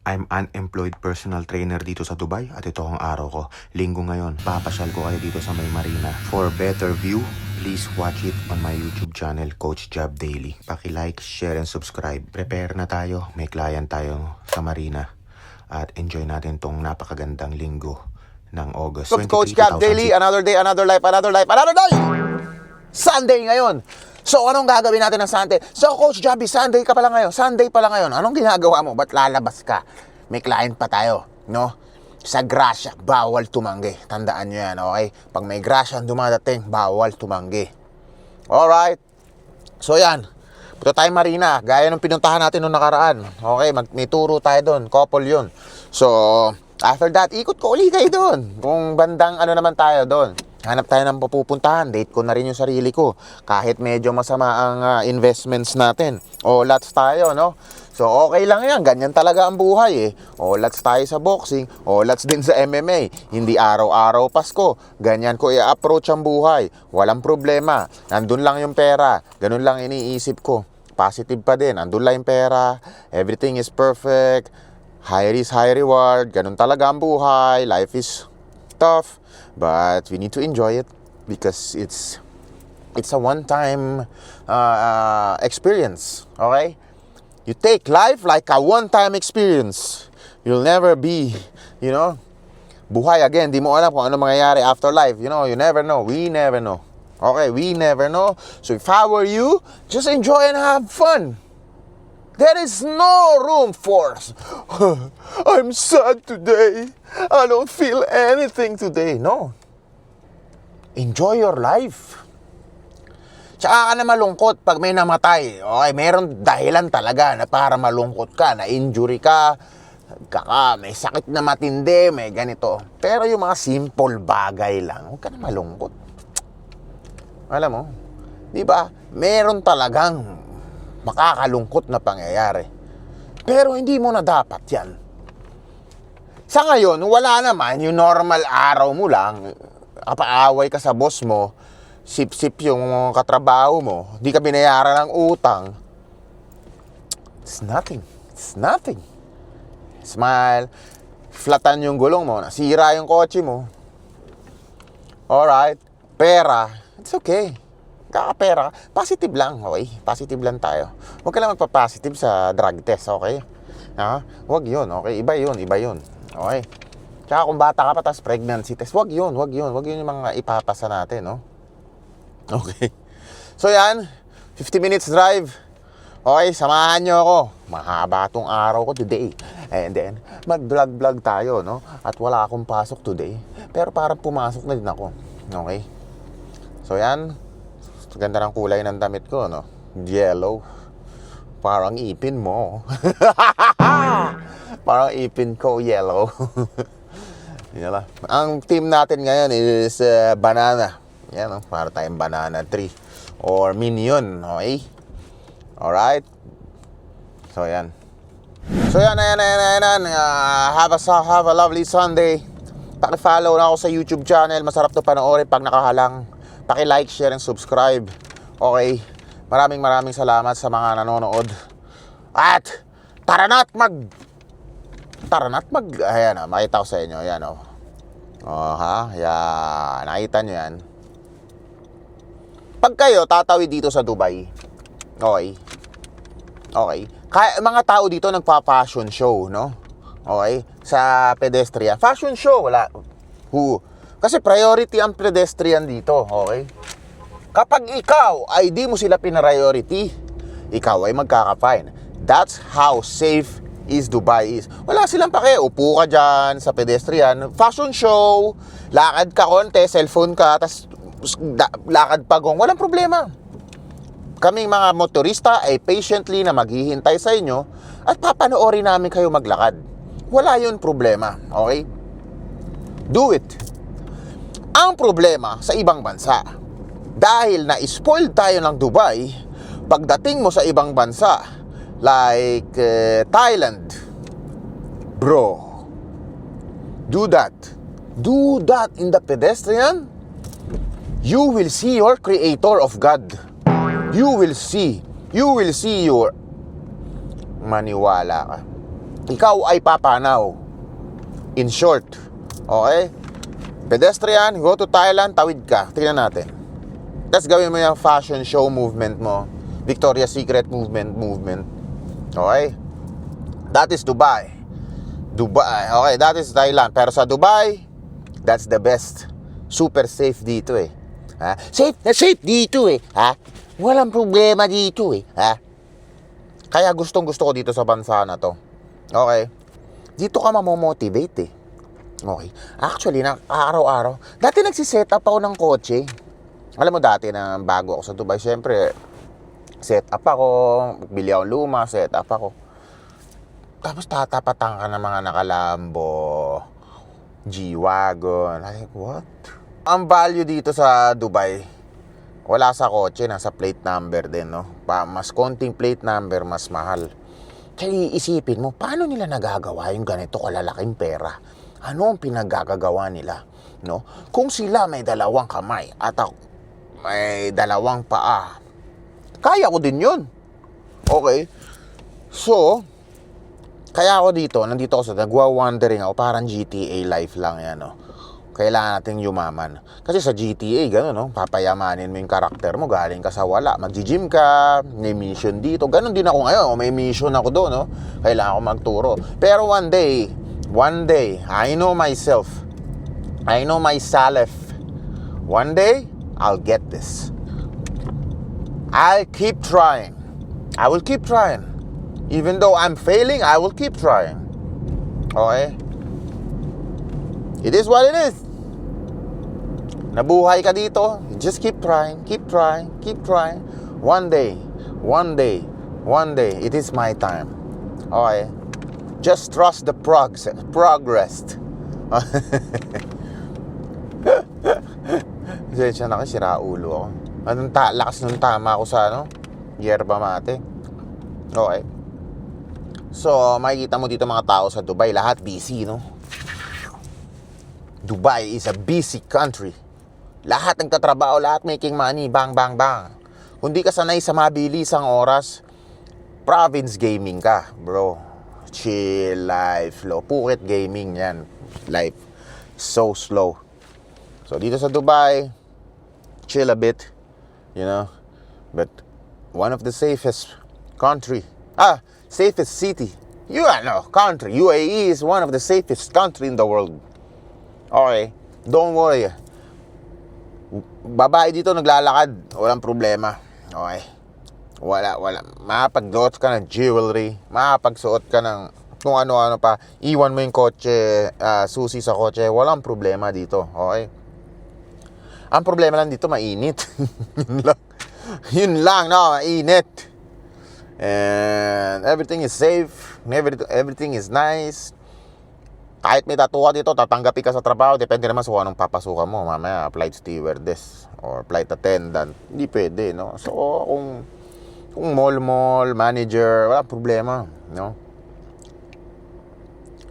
I'm unemployed personal trainer dito sa Dubai at ito ang araw ko. Linggo ngayon, papasyal ko kayo dito sa May Marina. For better view, please watch it on my YouTube channel, Coach Jab Daily. Paki-like, share, and subscribe. Prepare na tayo. May client tayo sa Marina. At enjoy natin tong napakagandang linggo ng August 23, Coach Jab Daily, another day, another life, another life, another day! Sunday ngayon. So, anong gagawin natin ng Sunday? So, Coach Jabby, Sunday ka pala ngayon. Sunday pala ngayon. Anong ginagawa mo? Ba't lalabas ka? May client pa tayo, no? Sa Gracia, bawal tumanggi. Tandaan nyo yan, okay? Pag may Gracia dumadating, bawal tumanggi. Alright. So, yan. Punta tayo Marina. Gaya nung pinuntahan natin nung nakaraan. Okay, may turo tayo doon. Couple yun. So, after that, ikot ko uli kayo doon. Kung bandang ano naman tayo doon. Hanap tayo ng pupuntahan. Date ko na rin yung sarili ko. Kahit medyo masama ang investments natin. O lots tayo, no? So, okay lang yan. Ganyan talaga ang buhay, eh. O lots tayo sa boxing. O lots din sa MMA. Hindi araw-araw Pasko. Ganyan ko i-approach ang buhay. Walang problema. Nandun lang yung pera. Ganun lang iniisip ko. Positive pa din. Nandun lang yung pera. Everything is perfect. High risk, high reward. Ganun talaga ang buhay. Life is tough. But we need to enjoy it because it's a one-time experience, okay? You take life like a one-time experience. You'll never be, buhay again. Di mo alam kung ano mangyayari after life. You never know. We never know. Okay, we never know. So if I were you, just enjoy and have fun. There is no room for I'm sad today. I don't feel anything today. No. Enjoy your life. Tsaka ka na malungkot pag may namatay. Okay, meron dahilan talaga na para malungkot ka, na injury ka, may sakit na matindi, may ganito. Pero yung mga simple bagay lang, huwag ka na malungkot. Alam mo, di ba? Meron talagang makakalungkot na pangyayari. Pero hindi mo na dapat yan. Sa ngayon, wala naman, yung normal araw mo lang, kapaaway ka sa boss mo, sip-sip yung katrabaho mo, di ka binayaran ng utang. It's nothing. It's nothing. Smile, flatan yung gulong mo, nasira yung kotse mo. Alright, pera, it's okay. Kakapera, positive lang, okay? Positive lang tayo. Huwag ka lang magpa-positive sa drug test, okay? Huwag yun, okay? Iba yun, okay? Tsaka kung bata ka pa, tas pregnancy test, huwag yun yung mga ipapasa natin, no? Okay. So yan, 50 minutes drive. Okay, samahan nyo ako. Mahaba tong araw ko today. And then, mag-vlog tayo, no? At wala akong pasok today. Pero parang pumasok na din ako. Okay? So yan, ganda ng kulay ng damit ko, no? Yellow. Parang ipin mo. Parang ipin ko, yellow. Yala. Ang team natin ngayon is banana. Yan, no? Para tayong banana tree. Or minion, okay? Alright? So, yan. So, yan. Have a lovely Sunday. Paki-follow na ako sa YouTube channel. Masarap to panoorin pag nakahalang. Paki-like, share, and subscribe. Okay? Maraming salamat sa mga nanonood. At tara na't ayan, makita ko sa inyo. Ayan, Ayan. Nakita nyo yan. Pag kayo tatawid dito sa Dubai, okay? Kaya mga tao dito nagpa-fashion show, no? Okay? Sa pedestrian. Fashion show, wala. Kasi priority ang pedestrian dito, okay? Kapag ikaw ay di mo sila pinariority, ikaw ay magkaka-fine. That's how safe is Dubai is. Wala silang pake. Upo ka dyan sa pedestrian. Fashion show, lakad ka konti, cellphone ka, tas lakad pagong. Walang problema. Kaming mga motorista ay patiently na maghihintay sa inyo at papanoorin namin kayo maglakad. Wala yun problema, okay? Do it. Ang problema sa ibang bansa, dahil na-spoiled tayo ng Dubai, pagdating mo sa ibang bansa, like Thailand, bro, do that in the pedestrian, you will see your creator of God. You will see your maniwala ka. ikaw ay papanaw. In short, okay? Pedestrian, go to Thailand, tawid ka. Tingnan natin. Tapos gawin mo yung fashion show movement mo. Victoria's Secret movement. Okay? That is Dubai. Okay, that is Thailand. Pero sa Dubai, that's the best. Super safe dito eh. Ha? Safe dito eh. Ha? Walang problema dito eh. Ha? Kaya gustong gusto ko dito sa bansa na to. Okay? Dito ka mamomotivate eh. Okay? Actually, araw-araw. Dati nagsiset up ako ng kotse. Alam mo dati na bago ako sa Dubai, syempre, set up ako, bili ako luma, set up ako. Tapos tatapatan ka ng mga nakalambo, G-Wagon. Like, what? Ang value dito sa Dubai, wala sa kotse, nasa plate number din, no? Mas konting plate number, mas mahal. Kaya iisipin mo, paano nila nagagawa yung ganito kalalaking pera? Ano ang pinagagagawa nila? No? Kung sila may dalawang kamay at ako may dalawang paa, kaya ko din yun. Okay? So, kaya ako dito, nandito ako nagwa-wandering ako, parang GTA life lang yan, no? Kailangan natin yumaman. Kasi sa GTA, gano'n, no? Papayamanin mo yung karakter mo, galing ka sa wala. Mag-gym ka, may mission dito. Ganon din ako ngayon, may mission ako doon, no? Kailangan ko magturo. Pero one day, I know myself. I know myself. One day, I'll get this. I'll keep trying. I will keep trying. Even though I'm failing, I will keep trying. Okay? It is what it is. Nabuhay ka dito, just keep trying, keep trying, keep trying. One day, it is my time. Okay? Just trust the progress. Siya na kasi sira ulo ako. Lakas nung tama ako sa yerba mate. Okay. So, makikita mo dito mga tao sa Dubai, lahat busy, no? Dubai is a busy country. Lahat nagtatrabaho, lahat making money, bang, bang, bang. Kung di ka sanay sa mabilisang oras, province gaming ka, bro. Chill life, slow. Phuket gaming yan. Life, so slow. So, dito sa Dubai, chill a bit, you know. But, one of the safest safest city. Country. UAE is one of the safest country in the world. Okay, don't worry. Babae dito naglalakad, walang problema. Okay. Wala. Makapagsuot ka ng jewelry, makapagsuot ka ng kung ano-ano pa. Iwan mo yung kotse, susi sa kotse, walang problema dito. Okay. Ang problema lang dito, mainit. Yun lang, no, mainit. And everything is safe, everything is nice. Kahit may tattoo ka dito, tatanggapi ka sa trabaho, depende naman sa kung anong papasukan mo. Mamaya, flight stewardess or flight attendant. Hindi pwede, no? So, kung mall manager, wala problema, no?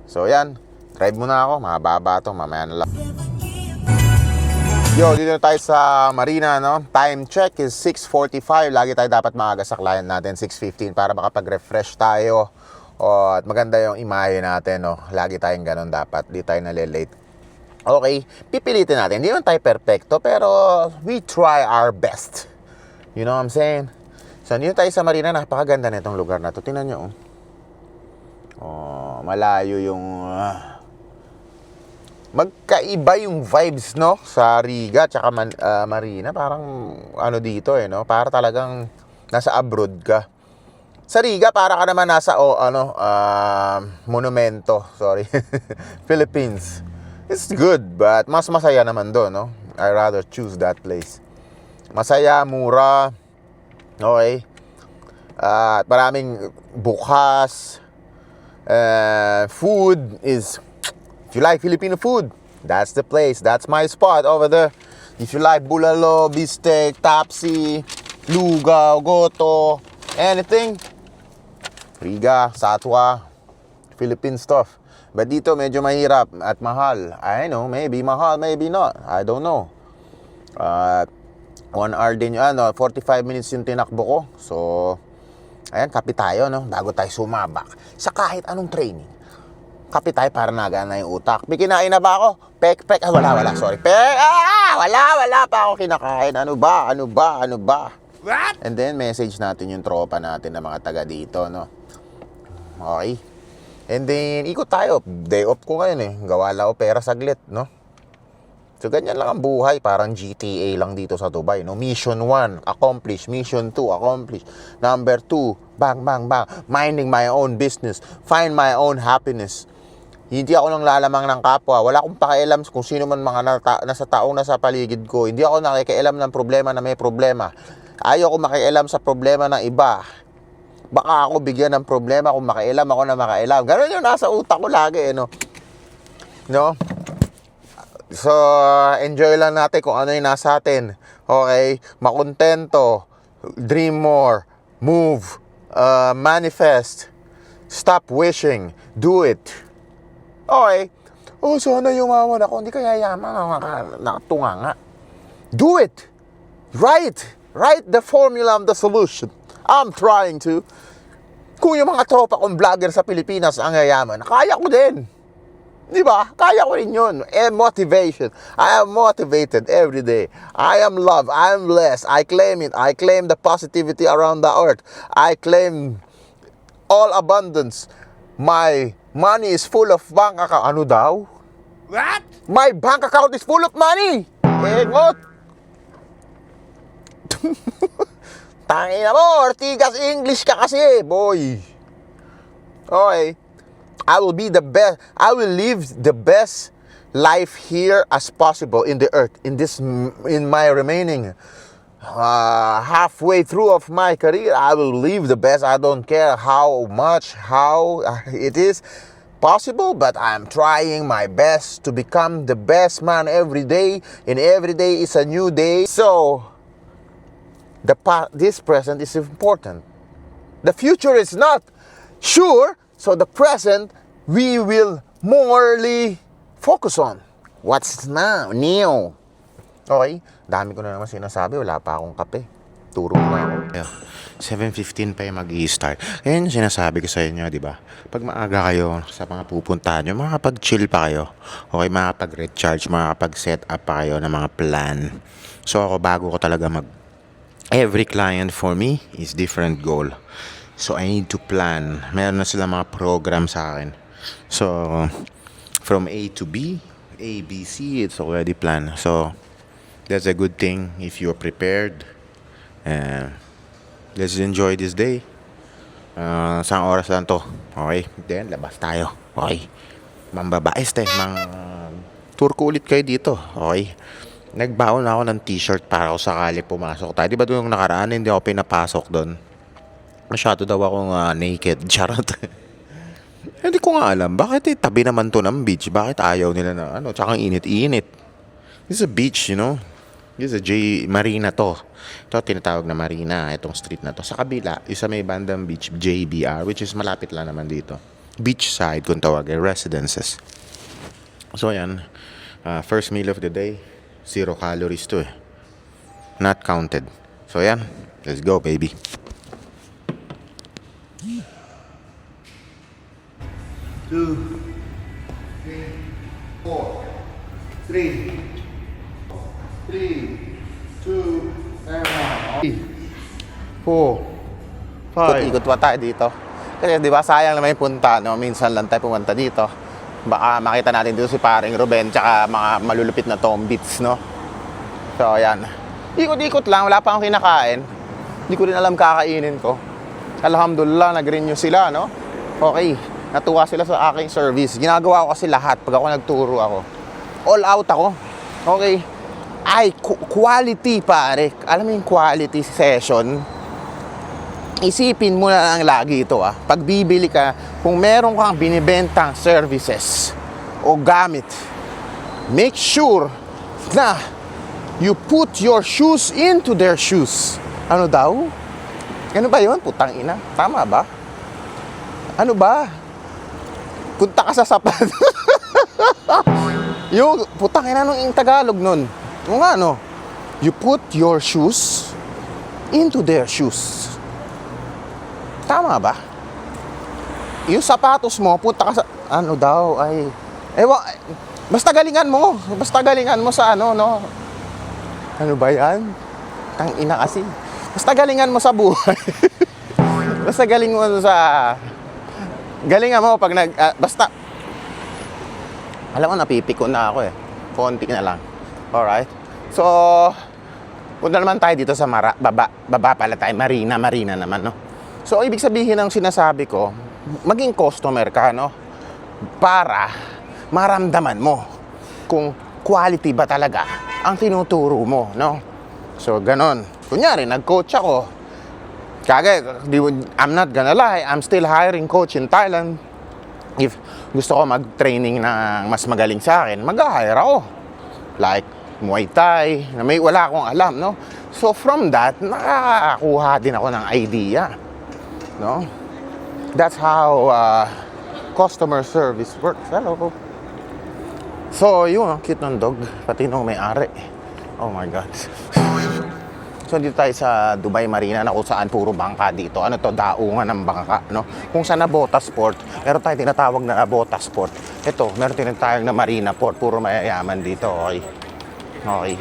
So, yan. Drive muna ako. Mababa to. Mamaya na lang. Yo, dito na tayo sa Marina, no? Time check is 6:45. Lagi tayo dapat maaga sa client natin, 6:15, para makapag-refresh tayo. At maganda yung imahe natin, no? Lagi tayong ganun dapat. Di tayo nalilate. Okay, pipilitin natin. Hindi naman tayo perfecto, pero we try our best. You know what I'm saying? So, dito tayo sa Marina. Napakaganda na itong lugar na to. Tingnan nyo, malayo yung... magkaiba yung vibes, no? Sa Riga, tsaka Marina. Parang, dito, no? Para talagang nasa abroad ka. Sa Riga, para ka naman nasa, monumento. Sorry. Philippines. It's good, but mas masaya naman doon, no? I rather choose that place. Masaya, mura. Okay. At maraming bukas. Food is... If you like Filipino food, that's the place. That's my spot over there. If you like bulalo, bistec, tapsi, lugaw, goto, anything, Riga, Satwa, Philippine stuff. But dito medyo mahirap at mahal. I know, maybe mahal, maybe not. I don't know. 1 hour din yun, 45 minutes yung tinakbo ko. So, Ayan, kape tayo, no? Bago tayo sumabak sa kahit anong training. Kape tayo para nagana yung utak. May kinain na ba ako? Pek. Wala, sorry. Wala pa ako kinakain. Ano ba? What? And then, message natin yung tropa natin na mga taga dito, no? Okay. And then, ikot tayo. Day off ko ngayon, eh. Gawa lang ako pera saglit, no? So, ganyan lang ang buhay. Parang GTA lang dito sa Dubai, no? Mission 1, accomplish. Mission 2, accomplish. Number 2, bang. Minding my own business. Find my own happiness. Hindi ako nang lalamang ng kapwa. Wala akong pakialam kung sino man mga nasa taong nasa paligid ko. Hindi ako nakikialam ng problema na may problema. Ayaw ko makialam sa problema ng iba. Baka ako bigyan ng problema kung makialam ako na makialam. Ganun yung nasa utak ko lagi, no? No? So, enjoy lang natin kung ano yung nasa atin. Okay? Makontento. Dream more. Move. Manifest. Stop wishing. Do it. Okay. Oh, sana yumaman ako. Hindi kaya yaman. Nakatunga nga. Do it. Write the formula of the solution. I'm trying to. Kung yung mga tropa kong vlogger sa Pilipinas ang yayaman, kaya ko din. Di ba? Kaya ko rin yun. And motivation. I am motivated every day. I am love. I am blessed. I claim it. I claim the positivity around the earth. I claim all abundance. My money is full of bank account. Ano daw? What? My bank account is full of money. Engot. Tangina mo, Ortigas English ka kasi, boy. Okay. I will be the best. I will live the best life here as possible in the earth. In my remaining halfway through of my career, I will live the best. I don't care how it is possible, but I'm trying my best to become the best man every day, and every day is a new day. So, this present is important. The future is not sure, so the present we will morely focus on. What's now? New. Okay, dami ko na naman sinasabi, wala pa akong kape. Turo mo ako. 7:15 pa yung mag-i-start. Ayan yung sinasabi ko sa inyo, di ba? Pag maaga kayo sa mga pupuntahan nyo, makakapag-chill pa kayo. Okay, makakapag-recharge, makakapag-set up pa kayo ng mga plan. So ako, bago ko talaga every client for me is different goal. So I need to plan. Meron na sila mga program sa akin. So, from A to B, A, B, C, it's already planned. So, that's a good thing if you're prepared. Let's enjoy this day. Isang oras lang to. Okay? Then, labas tayo. Okay? Mambabaes tayo. Tour ko ulit kayo dito. Okay? Nagbaon ako ng t-shirt para ako sakali pumasok tayo. Di ba doon yung nakaraan, hindi ako pinapasok doon. Masyado daw akong naked. Charot. Hindi ko nga alam. Bakit tabi naman to ng beach? Bakit ayaw nila na Tsaka init-init. This is a beach, you know? This is a Marina to. Ito tinatawag na Marina. Itong street na to. Sa kabila, isa may bandang beach, JBR, which is malapit lang naman dito. Beachside kung tawagin. Residences. So, yan. First meal of the day. 0 calories to eh. Not counted. So, yan. Let's go, baby. Two, 3, 4, 3, 2, and 1. 4, 5. Ikot pa tayo dito. Kasi di ba sayang naman yung punta, no? Minsan lang tayo pumunta dito. Baka makita natin dito si paring Ruben tsaka mga malulupit na tombits, no? So, ayan. Ikot-ikot lang. Wala pa akong kinakain. Hindi ko rin alam kakainin ko. Alhamdulillah, nag-renew sila, no? Okay. Natuwa sila sa aking service. Ginagawa ko kasi lahat pag ako nagturo ako. All out ako. Okay. Quality, pare. Alam mo yung quality session? Isipin mo na lang lagi ito, Pag bibili ka, kung meron kang binibentang services o gamit, make sure na you put your shoes into their shoes. Ano daw? Ano ba yun? Putang ina. Tama ba? Ano ba? Punta ka sa sapat. Yung putang ina nung Tagalog nun. Yung ano? You put your shoes into their shoes. Tama ba? Yung sapatos mo, punta ka sa, ano daw, ay, basta galingan mo. Basta galingan mo sa ano, no? Ano ba yan? Tang ina kasi. Basta galingan mo sa buhay. Basta galingan mo sa, galingan mo pag basta, alam mo, napipiko na ako eh. Konti na lang. Alright? So, punta naman tayo dito sa baba pala tayo, Marina naman, no? So, ibig sabihin ng sinasabi ko, maging customer ka, no? Para maramdaman mo kung quality ba talaga ang tinuturo mo, no? So, ganon. Kunyari, nag-coach ako. I'm not gonna lie, I'm still hiring coach in Thailand. If gusto ko mag-training ng mas magaling sa akin, mag-hire ako. Like, Muay Thai, na wala akong alam, no? So, from that, nakakakuha din ako ng idea, no? That's how customer service works. Hello. So, yun, cute ng dog. Pati nung may-ari. Oh my God. So, dito tayo sa Dubai Marina na kung saan puro bangka dito. Ano to? Daungan ng bangka, no? Kung saan na Botasport, meron tayo tinatawag na Botasport. Ito, meron tinatawag na Marina Port. Puro mayayaman dito, okay? Okay.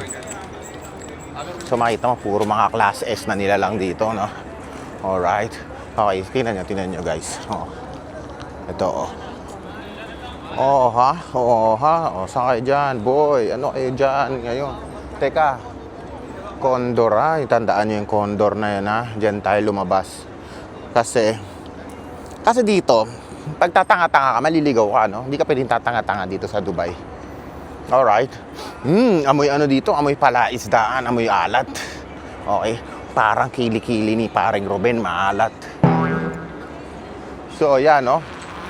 So, makita mo, puro mga class S na nila lang dito, no? Alright. Okay, tinan nyo, guys. Oh. Ito, oh. Oh, ha? Oo, ha? Oh, saan kayo dyan, boy? Ano kayo dyan ngayon? Teka. Condor, ha? Tandaan nyo yung condor na yan, ha? Diyan tayo lumabas. Kasi dito, pag tatanga-tanga ka, maliligaw ka, no? Hindi ka pwedeng tatanga-tanga dito sa Dubai. Alright? Amoy ano dito? Amoy palaisdaan, amoy alat. Okay? Parang kili-kili ni paring Ruben, maalat. So, yan, no?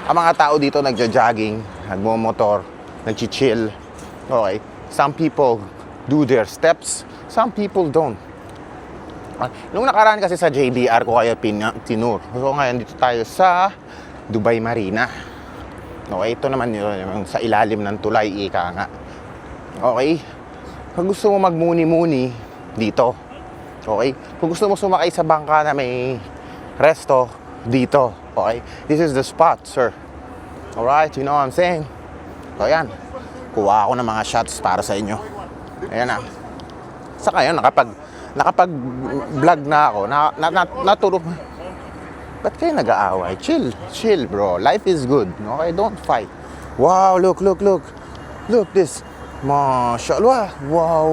Ang mga tao dito nagja-jogging, nagmo-motor, nagchi-chill. Okay? Some people do their steps, some people don't. Nung nakaraan kasi sa JBR ko kayo tinur. So, ngayon dito tayo sa Dubai Marina. Okay, ito naman yung sa ilalim ng tulay, ika nga. Okay? Kung gusto mo magmuni-muni, dito. Okay? Kung gusto mo sumakay sa bangka na may resto, dito. Okay? This is the spot, sir. Alright, you know what I'm saying? So, ayan. Kuha ako ng mga shots para sa inyo. Ayan na. Saka yun, nakapag-vlog na ako. Naturo. Ba't kayo nag-aaway? Chill, bro. Life is good. Okay? Don't fight. Wow, look. Look this. Mashallah. Wow.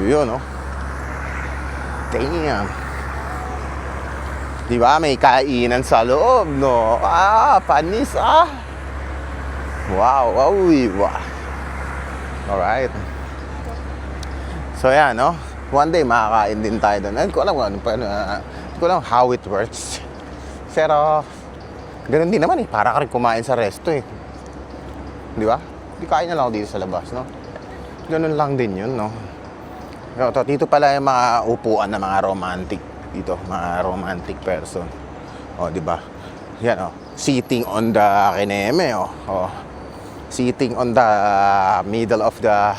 Yun, no? Damn. Diba? May kainan sa loob, no? Panis, Wow. Alright. So, yan, no? One day, makakain din tayo doon. Hindi ko alam how it works. Pero, ganun din naman, para ka rin kumain sa resto, Di ba? Di kain na lang ako dito sa labas, no? Ganun lang din yun, no? Dito pala yung mga upuan na mga romantic dito, mga romantic person. Di ba? Yan, sitting on the kineme, sitting on the middle of the,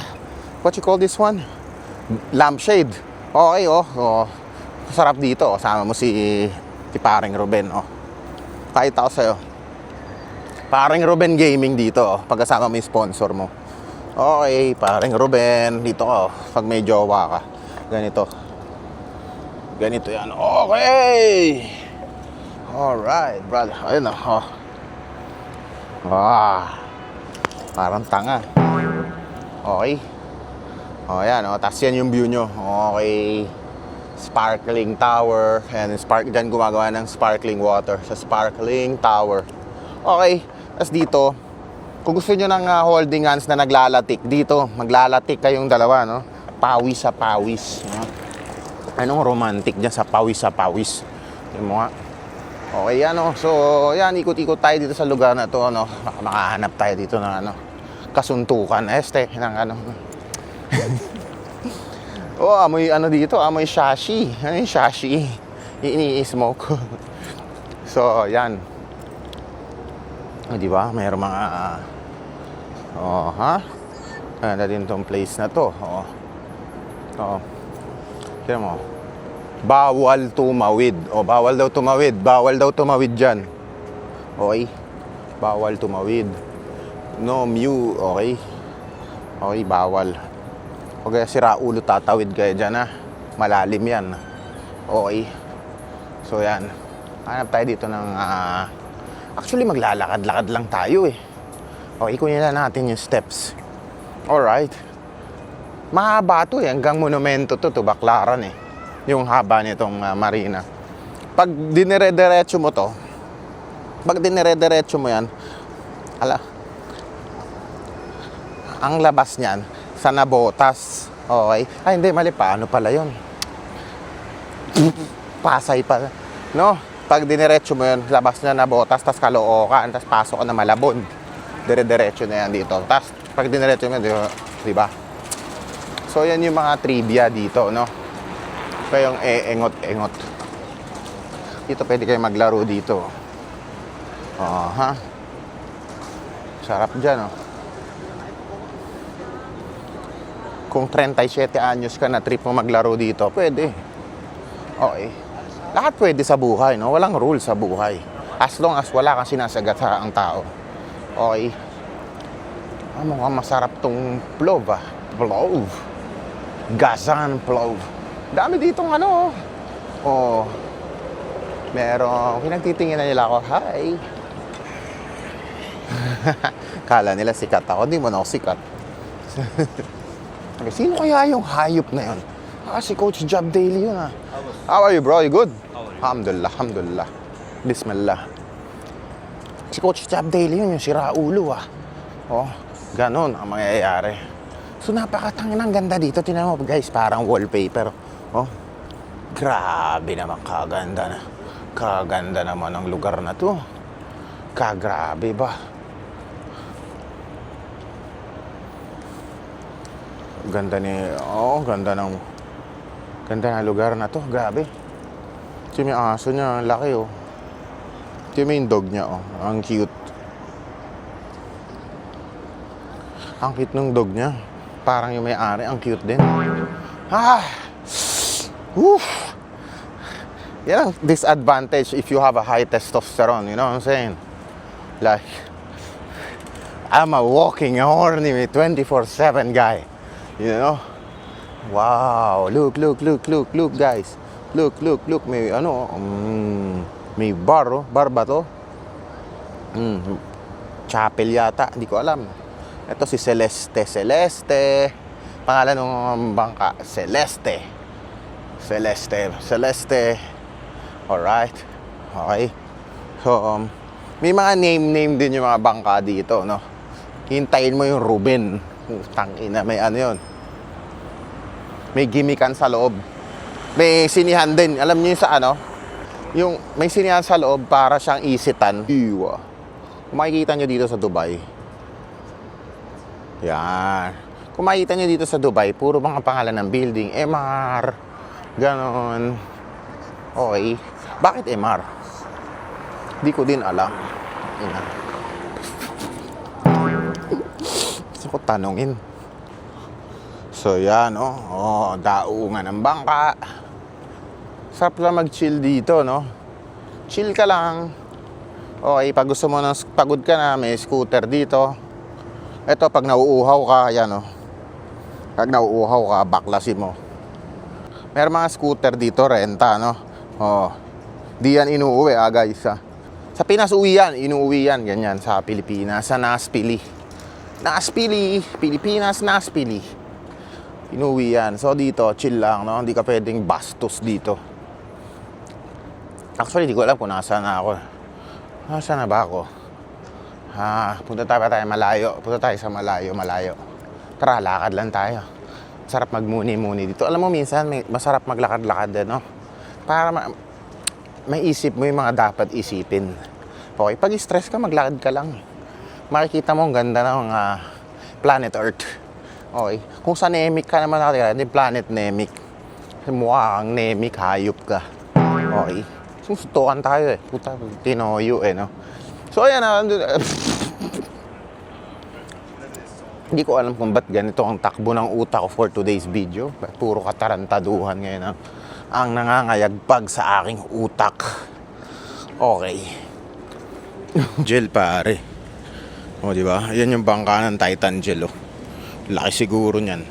what you call this one? Lampshade. Okay, sarap dito, sama mo si paring Ruben, Kahit ako sa'yo. Paring Ruben Gaming dito, pagkasama mo yung sponsor mo. Okay, paring Ruben, dito ka, pag may jowa ka. Ganito yan. Okay! Alright, brother. Ayun na, parang tanga. Okay. Yan, tapos yan yung view nyo. Okay. Sparkling tower. Ayan, dyan gumagawa ng sparkling water sa sparkling tower. Okay. Tapos dito, kung gusto nyo ng holding hands na naglalatik, dito, maglalatik kayong dalawa, no? Pawis sa pawis. Anong romantic dyan sa pawis sa pawis? Yung mga, okay, yan, So, yan, ikot-ikot tayo dito sa lugar na to, makahanap tayo dito ng, kasuntukan. Ng, amoy dito, amoy shashi. Ano yung shashi? Ini-smoke. So, yan. Di ba? Mayroong mga Ganda din tong place na to. Oo. Oo. Kaya mo. Bawal tumawid. O, bawal daw tumawid. Bawal daw tumawid dyan. Okay? Bawal tumawid. No mew. Okay? Okay, bawal. O kaya sira ulo tatawid kayo dyan ha. Malalim yan. Okay. So yan. Hanap tayo dito ng... actually, maglalakad-lakad lang tayo eh. Okay, kunin na natin yung steps. Alright. Mahaba to eh. Hanggang monumento to Baclaran eh. Yung haba nitong marina. Pag dinire-diretso mo to, pag dinire-diretso mo yan, ang labas niyan, sa Nabotas. Okay? Ay, hindi, mali pa. Ano pala yun? Pasay pala. No? Pag diniretso mo yun, labas na Nabotas, tas Caloocan, tas pasok ka na Malabon. Dire-diretso na yan dito. Tas, pag diniretso mo yun, di ba? So, yan yung mga trivia dito, no? Kayong engot-engot. Dito pwede kayo maglaro dito. Sarap dyan, oh. Kung 37 anyos ka na trip mo maglaro dito, pwede. Okay. Lahat pwede sa buhay, no? Walang rule sa buhay. As long as wala kang sinasagat sa ang tao. Okay. Mukhang masarap tong plov, ah. Plov. Gazan plov. Dami ditong ano. Oh. Meron. Pinagtitinginan nila ako. Hi. Kala nila sikat ako. Hindi mo na ako sikat. Sino kaya yung hayop na yun? Si Coach Job Daily yun, ah. How are you, bro? You good? Alhamdulillah, alhamdulillah. Bismillah. Si Coach Job Daily yun, yung sira ulo, ah. Oh, ganun ang mangyayari. So, napakatangin ang ganda dito. Tingnan mo, guys, parang wallpaper. Oh, grabe naman, kaganda na. Kaganda naman ang lugar na to. Kagrabe ba? Ganda ganda ng lugar na to. Grabe. Ito yung aso niya, ang laki, oh. Ito yung dog niya, oh. Ang cute. Ang cute ng dog niya. Parang yung may-ari, ang cute din. Woof. Yan ang disadvantage if you have a high testosterone, you know what I'm saying? Like, I'm a walking horny 24/7 guy. You know? Wow, look, guys. Look. May may bar, oh. Bar ba to? Chapel yata, hindi ko alam. Ito si Celeste. Pangalan ng bangka, Celeste. Alright. Okay. So, may mga name din yung mga bangka dito, no? Hintayin mo yung Ruben. Tangina, may ano yun. May gimikan sa loob. May sinihan din. Alam niyo yung sa ano? Yung may sinihan sa loob para siyang isitan. Kung makikita nyo dito sa Dubai. Yan. Kung makikita nyo dito sa Dubai, puro mga pangalan ng building. MR. Ganon. Okay. Bakit MR? Di ko din alam. Gusto ko tanungin. So yan, no? Oh, daungan ng bangka. Sarap lang mag-chill dito, no? Chill ka lang. Okay, pag gusto mo pagod ka na, may scooter dito. Ito, pag nauuhaw ka, yan, no? Pag nauuhaw ka, baklasin mo. Meron mga scooter dito, renta, no? Oh, di yan inuuwi, guys, ha? Sa Pinas, inuuwi yan, ganyan, sa Pilipinas, sa Naspili. Pilipinas, Naspili. Inuwi yan. So dito, chill lang, no? Hindi ka pwedeng bastos dito. Actually, di ko alam kung nasaan na ako. Nasaan na ba ako? Punta tayo malayo. Punta tayo sa malayo. Tara, lakad lang tayo. Masarap magmuni-muni dito. Alam mo, minsan, masarap maglakad-lakad din, no? Para maisip mo yung mga dapat isipin. Okay, pag stress ka, maglakad ka lang. Makikita mo ang ganda ng planet Earth. Okay. Kung sa Nemic ka naman nakatira, hindi planet Nemic. Mukha kang Nemic, hayop ka. Okay. Susutukan tayo, eh. Puta, tinoyo, eh, no? So, ayan, Hindi ko alam kung ba't ganito ang takbo ng utak ko for today's video. Ba't puro katarantaduhan ngayon ang nangangayagpag sa aking utak. Okay. Gel pare. O di ba? Yan yung bangka ng Titan Gel. Oh. Laki siguro niyan.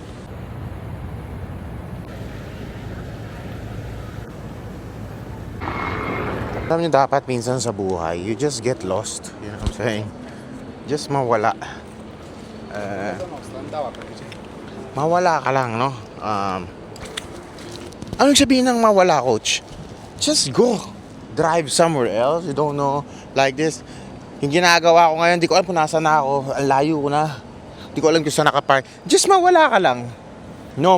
Alam niyo dapat minsan sa buhay, you just get lost. You know what I'm saying? Just mawala. Mawala ka lang, no? Anong sabihin ng mawala, coach? Just go. Drive somewhere else. You don't know. Like this. Yung ginagawa ko ngayon, di ko alam kung nasaan na ako. Ang layo ko na. Di ko alam kung saan nakapark. Just mawala ka lang. No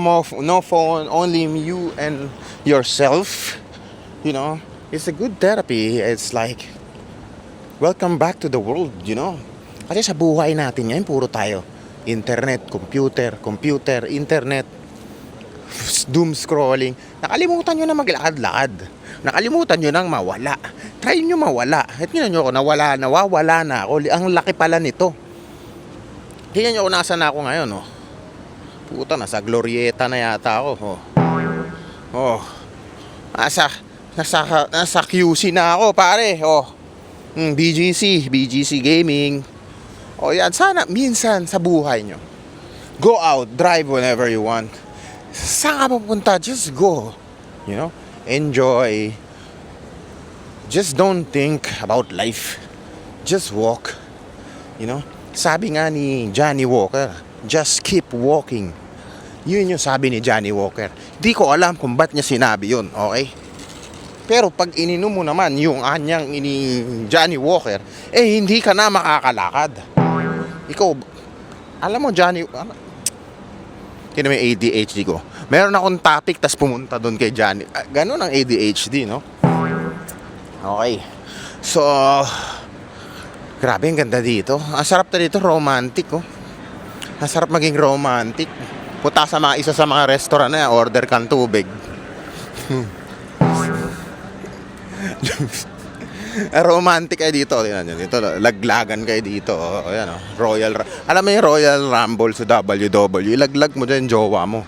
phone. Only you and yourself. You know? It's a good therapy. It's like, welcome back to the world, you know? Kasi sa buhay natin ngayon, puro tayo. Internet, computer, internet, doom scrolling. Nakalimutan nyo na maglakad-lakad. Nakalimutan nyo nang mawala. Try nyo mawala. At nyo ako, nawawala na ako. Ang laki pala nito. Tingnan nyo kung nasa na ako ngayon, oh. Puta, nasa Glorieta na yata ako, oh. Oh. Nasa QC na ako, pare, oh. BGC Gaming. O yan, sana minsan sa buhay nyo, go out, drive whenever you want. Saan ka pupunta? Just go. You know? Enjoy. Just don't think about life. Just walk. You know? Sabi nga ni Johnny Walker, just keep walking. Yun yung sabi ni Johnny Walker. Di ko alam kung ba't niya sinabi yun, okay? Pero pag ininom mo naman yung anyang Johnny Walker, eh hindi ka na makakalakad. Ikaw, alam mo Johnny, kaya may ADHD ko. Meron akong topic tas pumunta doon kay Johnny. Ganun ang ADHD, no? Okay. So, grabe ang ganda dito. Ang sarap na dito, romantic, oh. Ang sarap maging romantic. Punta sa isa sa mga restaurant na order kang tubig. Romantic kayo dito. Dito, laglagan kayo dito. Ayan, Royal. Alam mo yung Royal Rumble sa WWE, ilaglag mo dyan jowa mo.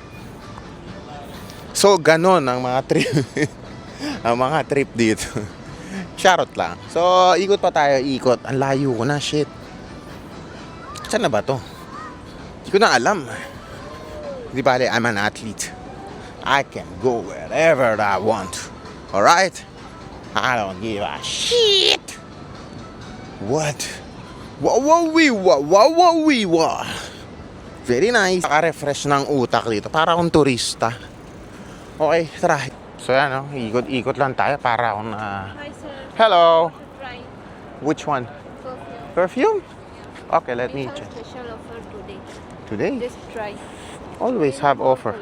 So, ganon ang mga trip. Ang mga trip dito. Charot lang. So, ikot pa tayo, ikot. Ang layo ko na, shit. Saan na ba to? Hindi ko na alam. Di bale, I'm an athlete. I can go wherever I want. Alright? I don't give a shit. What? Wow. Very nice. Naka-refresh ng utak dito. Para akong turista. Okay, tara. So yan, no? Ikot-ikot lang tayo para akong Hi, sir. Hello. Want to try Which one? perfume? Perfume? Okay, let me We have check. special offer today. Today? Just try. Always have offer.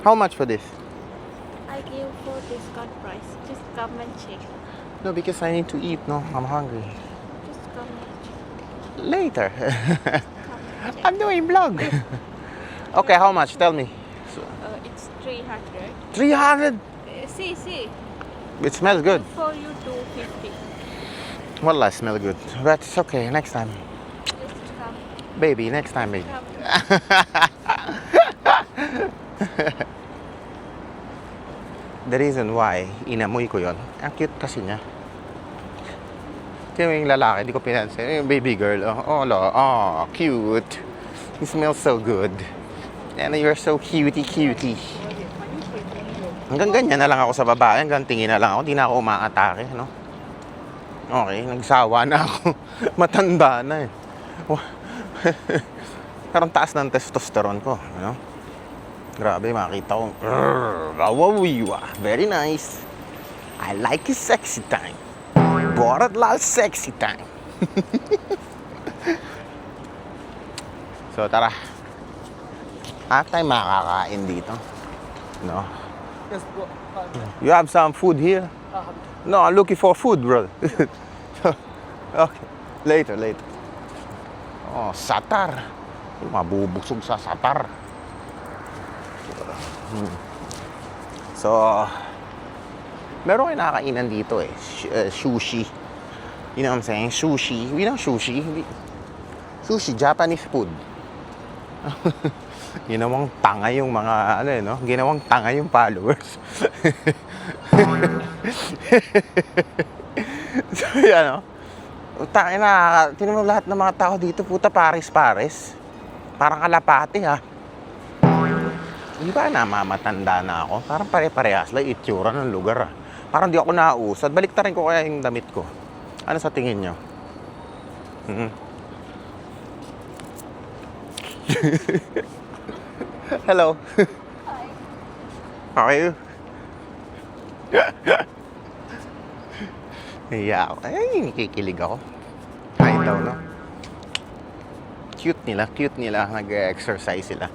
How much for this? I give for discount price. Just come and check. No, because I need to eat, no? I'm hungry. Just come and check. Later. Come and check. I'm doing vlog. Okay, how much? Tell me. It's 300. 300? See. It smells good. For you 250. Wallah, smell good. But it's okay, next time. Just come. Baby, next time, baby. Come. The reason why inamoy ko yon, ang cute kasi niya. Kaya yung lalaki, di ko pinansin. Yung baby girl, cute. You smell so good. And you're so cutie. Hanggang ganyan na lang ako sa babae, hanggang tingin na lang ako, di na ako umaatake, no? Okay, nagsawa na ako. Matanda na eh. Parang taas ng testosterone ko, you know? Grabe, makita ko. Very nice. I like his sexy time. Borat love sexy time. So, tara. At tayo makakain dito. No? You have some food here? No, I'm looking for food, bro. Okay. Later. Oh, satar. Mabubusog sa satar. So, meron kayo nakakainan dito eh. Sushi. You know what I'm saying? Sushi. You know sushi? Sushi, Japanese food. Ginawang tanga yung mga, ano no? Ginawang tanga yung followers. So, yan, no? Tangin na, tinan mo lahat ng mga tao dito, puta, pares-pares. Parang kalapati, ha? Di ba namamatanda na ako? Parang pare-parehas lang itsura ng lugar, ha? Parang di ako nauusad. Baliktarin ko kaya yung damit ko. Ano sa tingin nyo? Hello. How are you? Hiya ako. Ay, nakikilig ako. Ay daw, no? Cute nila. Nag-exercise sila.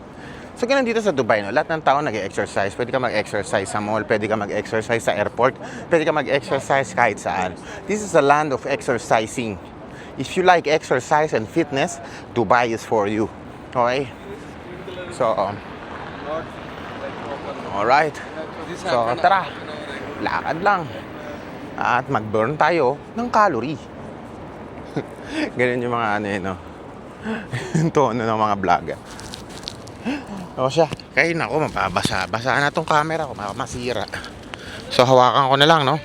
So, ganun dito sa Dubai, no? Lahat ng tao nag-exercise. Pwede ka mag-exercise sa mall, pwede ka mag-exercise sa airport, pwede ka mag-exercise kahit saan. This is a land of exercising. If you like exercise and fitness, Dubai is for you. Okay? So, alright. So, tara. Lakad lang. At mag-burn tayo ng calorie. Ganun yung mga ano yun, no? Yung tono ng mga vlogger. O siya, kaya nako, mapabasa. Basaan na tong camera ko, masira. So, hawakan ko na lang, no?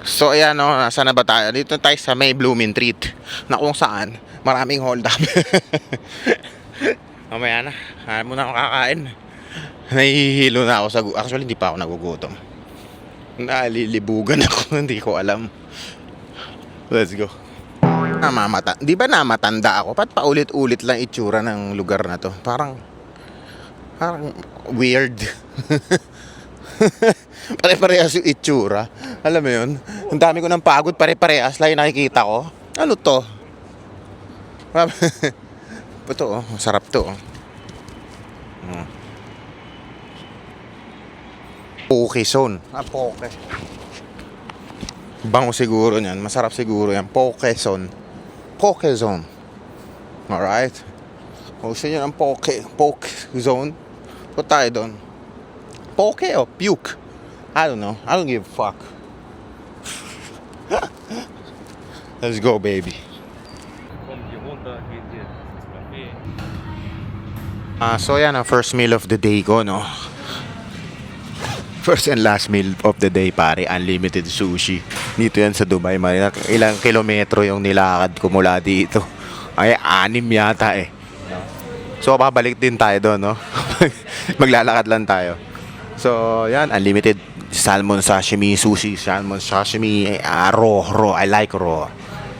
So, ayan, no? Nasaan na ba tayo? Dito tayo sa may Blooming Treat. Na kung saan, maraming hold up. Mamaya na. Hanap mo na ako kakain. Nahihilo na ako sa... Actually, hindi pa ako nagugutom. Nalilibugan ako. Hindi ko alam. Let's go. Di ba namatanda ako? Ba't paulit-ulit lang itsura ng lugar na to? Parang weird. Pare-parehas yung itsura. Alam mo yun? Ang dami ko ng pagod, pare-parehas lang yung nakikita ko. Ano to? Ito, oh. Masarap to, oh. Poke Zone. Poke. Bango siguro niyan. Masarap siguro yan. Poke Zone. Poke Zone. Alright. Gusto nyo ng Poke Zone? Punta tayo doon. Poke o puke? I don't know. I don't give a fuck. Let's go, baby. So yan ang first meal of the day ko, no? First and last meal of the day, pare. Unlimited sushi. Dito yan sa Dubai. Ilang kilometro yung nilakad ko mula dito. Ay, 6 yata eh. So, babalik din tayo doon, no? Maglalakad lang tayo. So, yan. Unlimited salmon sashimi, sushi, salmon sashimi, raw. I like raw.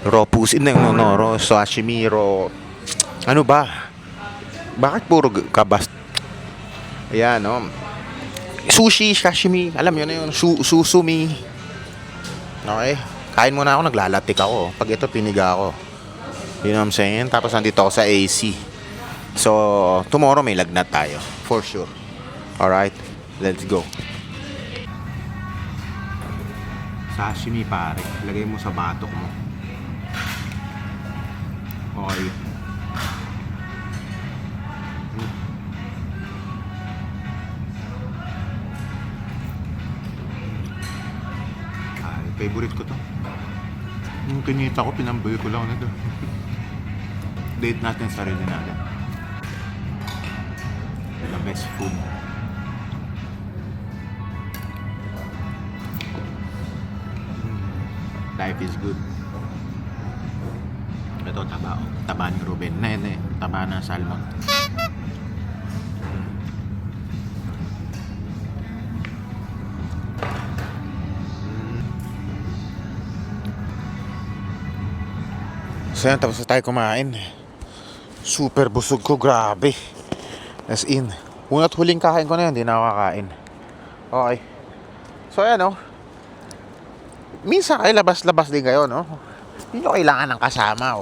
Raw pusi. No, raw sashimi, raw. Ano ba? Bakit puro kabas? Ayan, no? Sushi, sashimi, alam yun na yun, susumi. Okay, kain muna ako, naglalatik ako. Pag ito, piniga ako. You know what I'm saying? Tapos nandito ako sa AC. So, tomorrow may lagnat tayo. For sure. Alright, let's go. Sashimi, pare. Lagay mo sa batok mo. Okay. Favorite ko to. Yung kinita ko, pinamboy ko lang na to. Date natin sarili natin. The best food. Life is good. Ito, taba. Taba ni Ruben. Taba na salmon. So yan, tapos na tayo kumain. Super busog ko, grabe. As in, una't huling kakain ko na yun, hindi na ako kakain. Okay. So yan, no? Minsan kayo labas-labas din kayo, no? Hindi nyo kailangan ng kasama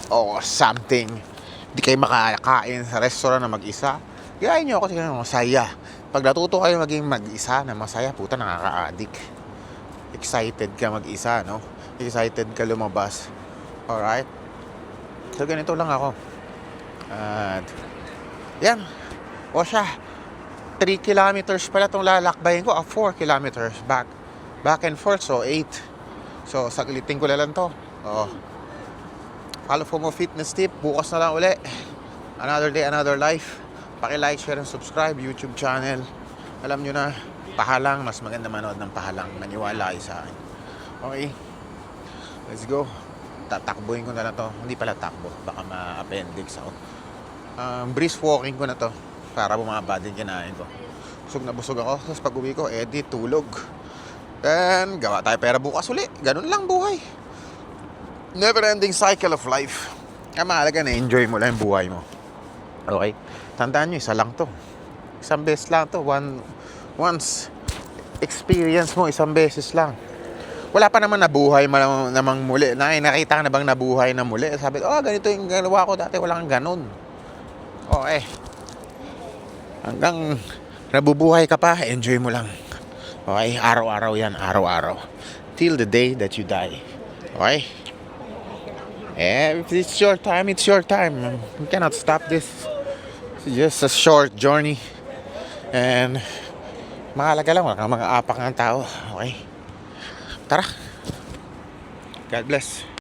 o something. Hindi kayo makakain sa restaurant na mag-isa. Gayahin nyo ako kasi masaya. Pag natuto kayo maging mag-isa na masaya, puta, nakaka-addict. Excited ka mag-isa, no? Excited ka lumabas. Alright? So, ganito lang ako. At, yan. O siya, 3 kilometers pala itong lalakbayin ko. 4 kilometers back and forth. So, 8. So, saglitin ko lang to. Follow for more fitness tip. Bukas na lang uli. Another day, another life. Paki-like, share, and subscribe. YouTube channel. Alam nyo na, pahalang. Mas maganda manood ng pahalang. Maniwala kayo sa akin. Okay. Let's go. Tatakbuhin ko na to. Hindi pala takbo. Baka ma-appendix ako. Brisk walking ko na to. Para bumaba din kinain ko. Busog na busog ako. Tapos pag uwi ko, edit, tulog. Then, gawa tayo pera bukas uli. Ganun lang buhay. Never-ending cycle of life. Kaya mahalaga na enjoy mo lang yung buhay mo. Okay? Tandaan nyo, isa lang to. Isang beses lang to. Once experience mo, isang beses lang. Wala pa naman nabuhay namang muli. Nakita ka na bang nabuhay na muli? Sabi, ganito yung ginawa ko dati. Walang ganun. Okay. Hanggang nabubuhay ka pa, enjoy mo lang. Okay? Araw-araw yan. Araw-araw. Till the day that you die. Okay? If it's your time, it's your time. You cannot stop this. It's just a short journey. And mahalaga lang, wala kang mga apak ng tao. Okay? Tara. God bless.